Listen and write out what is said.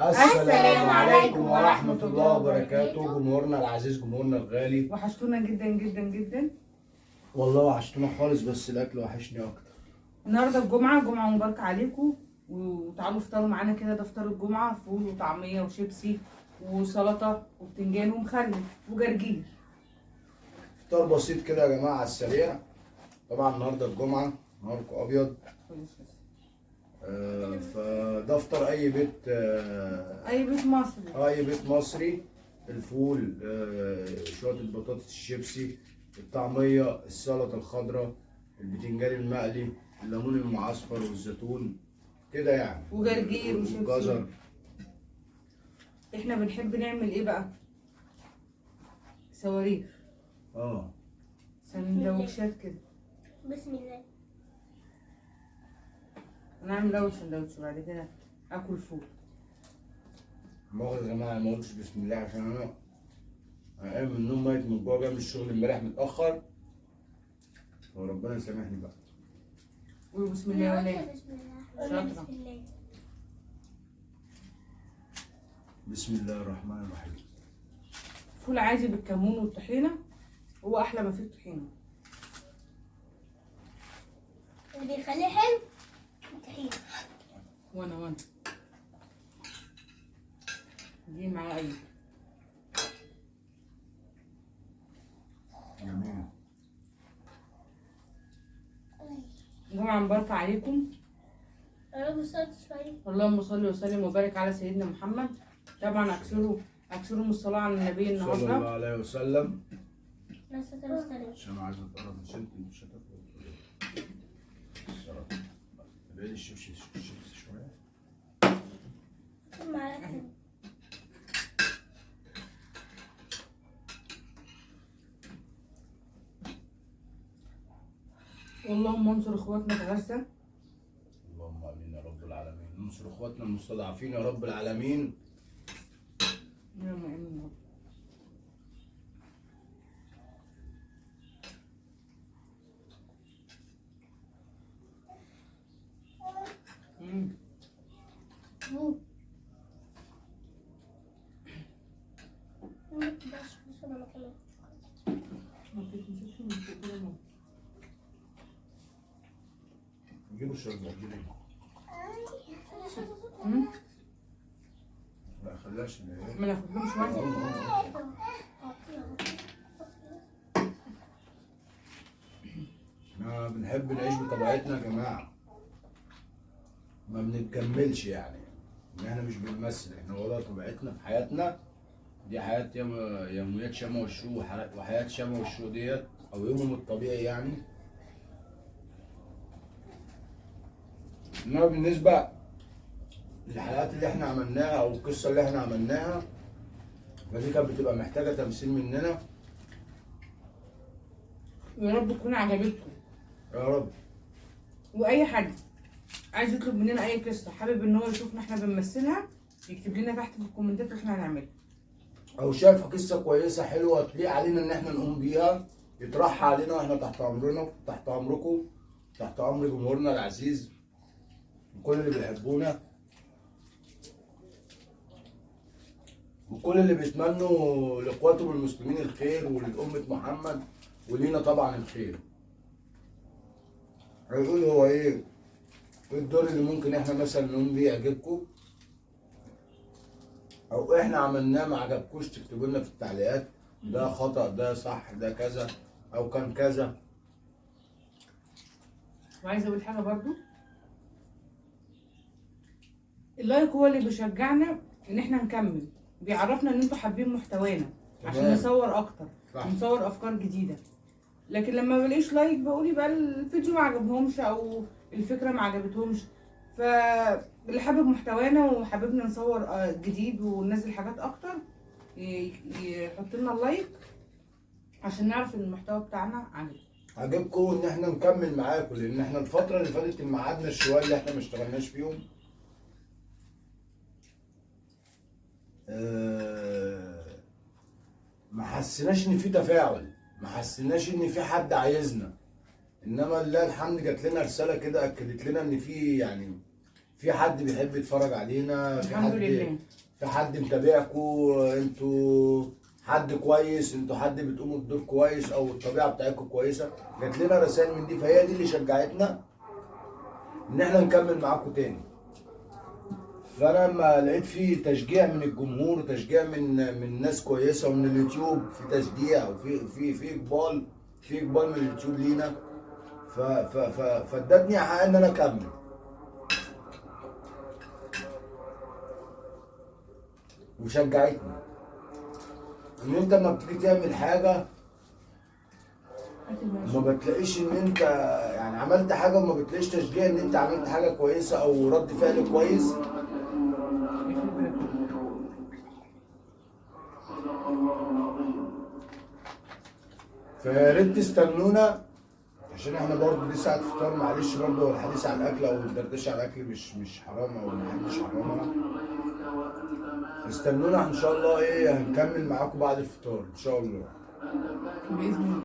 السلام عليكم ورحمة الله وبركاته. جمهورنا العزيز، جمهورنا الغالي، وحشتونا جدا جدا جدا. والله وحشتونا خالص، بس الاكل وحشني اكتر. النهارده الجمعة، جمعة مباركة عليكم، وتعالوا افطروا معانا كده. ده فطار الجمعة: فول وطعمية وشيبسي وسلطة وبتنجان ومخلل وجرجير. فطار بسيط كده يا جماعة على السريع. طبعا النهارده الجمعة، نهاركم ابيض. فده فطار اي بيت، اي بيت مصري. اي بيت مصري. الفول، شوية البطاطس، الشيبسي، الطعمية، السلطة الخضراء، البتنجان المقلي، الليمون المعصفر والزيتون كده يعني، وجرجير وشيبسي وجزر. احنا بنحب نعمل ايه بقى؟ صواريخ، سندوتشات كده. بسم الله. انا اعمل اول سندوتش وبعد كده اكل فول. مؤاخذة يا جماعة، ما قلتش بسم الله عشان انا قايم من النوم ميت من جوع، جاي من الشغل امبارح متأخر، وربنا يسامحني بقى. قولوا بسم الله ولا ايه؟ بسم الله. شاطرة. بسم الله. بسم الله الرحمن الرحيم. فول عادي بالكمون والطحينة، هو احلى ما فيه الطحينة. اللي بيخليه حلو الطحينة. وانا دي معاه ايه؟ جميل. جمعة مباركة عليكم. رب صوت شوية. اللهم صل وسلم وبارك على سيدنا محمد. طبعا اكثروا من الصلاة على النبي صلى الله النهارده. عليه وسلم. لا ستر استلم. عشان عايز اتقرب من سنتي مش هتاكل السلطة. بعيد الشيبسي شوية. معلقة. اللهم انصر اخواتنا في غزة. اللهم امين يا رب العالمين. ننصر اخواتنا المستضعفين يا رب العالمين. اللهم امين يا رب. ما تنسوش من فوق كده ماما. جيبوا الشرب جيبوا. لا خلاش ما ناخدلهمش شوية. احنا بنحب نعيش بطبيعتنا يا جماعة، ما بنتجملش يعني، ان احنا مش بنمثل، احنا والله طبيعتنا في حياتنا دي حياة يوميات شمع والشوق، وحياة شمع والشوق ديت او يومهم الطبيعي يعني. انما بالنسبة للحلقات اللي احنا عملناها او القصة اللي احنا عملناها، فدي كانت بتبقى محتاجة تمثيل مننا. يا رب تكون عجبتكم. يا رب. واي حد عايز يطلب مننا اي قصة، حابب ان هو يشوفنا احنا بنمثلها، يكتب لنا تحت في الكومنتات واحنا هنعملها. او شايف قصة كويسة حلوة تليق علينا ان احنا نقوم بيها، يطرحها علينا واحنا تحت امرنا، تحت امركم، تحت امر جمهورنا العزيز وكل اللي بيحبونا وكل اللي بيتمنوا لاخواتهم المسلمين الخير ولأمة محمد ولينا طبعا الخير. هيقول هو ايه الدور اللي ممكن احنا مثلا نقوم بيه يعجبكم، او احنا عملناه ما عجبكوش، تكتبوا لنا في التعليقات ده خطأ، ده صح، ده كذا، او كان كذا. وعايزه اقول حاجه برضو، اللايك هو اللي بيشجعنا ان احنا نكمل، بيعرفنا ان انتوا حابين محتوانا عشان نصور اكتر ونصور افكار جديده. لكن لما بلاقيش لايك بقول يبقى الفيديو ما عجبهمش او الفكره ما عجبتهمش. فاللي حابب محتوانا وحاببنا نصور جديد وننزل حاجات اكتر يحط لنا اللايك عشان نعرف ان المحتوى بتاعنا عجبكم ان احنا نكمل معاكم، لان احنا الفتره اللي فاتت ما قعدنا شويه اللي احنا ما اشتغلناش فيهم ما حسيناش ان في تفاعل، ما حسيناش ان في حد عايزنا. انما لله الحمد جات لنا رساله كده اكدت لنا ان في يعني في حد بيحب يتفرج علينا، الحمد لله. في حد متابعكوا انتوا، حد كويس، انتوا حد بتقوموا بدور كويس او الطبيعه بتاعتكم كويسه. جات لنا رسائل من دي، فهي دي اللي شجعتنا ان احنا نكمل معاكم تاني. فانا لما لقيت فيه تشجيع من الجمهور وتشجيع من ناس كويسه ومن اليوتيوب، في تشجيع وفي اقبال، في اقبال من اليوتيوب لينا، فادتني حق ان انا اكمل. وشجعتني ان انت لما بتيجي تعمل حاجه ما بتلاقيش ان انت يعني عملت حاجه وما بتلاقيش تشجيع ان انت عملت حاجه كويسه او رد فعل كويس. فيا ريت تستنونا عشان احنا برضه دي ساعة فطار، معلش برضه هو الحديث عن الاكل او الدردشه عن الاكل مش حرام او محدش حرامها. استنونا ان شاء الله، ايه هنكمل معاكم بعد الفطار ان شاء الله. باذن الله.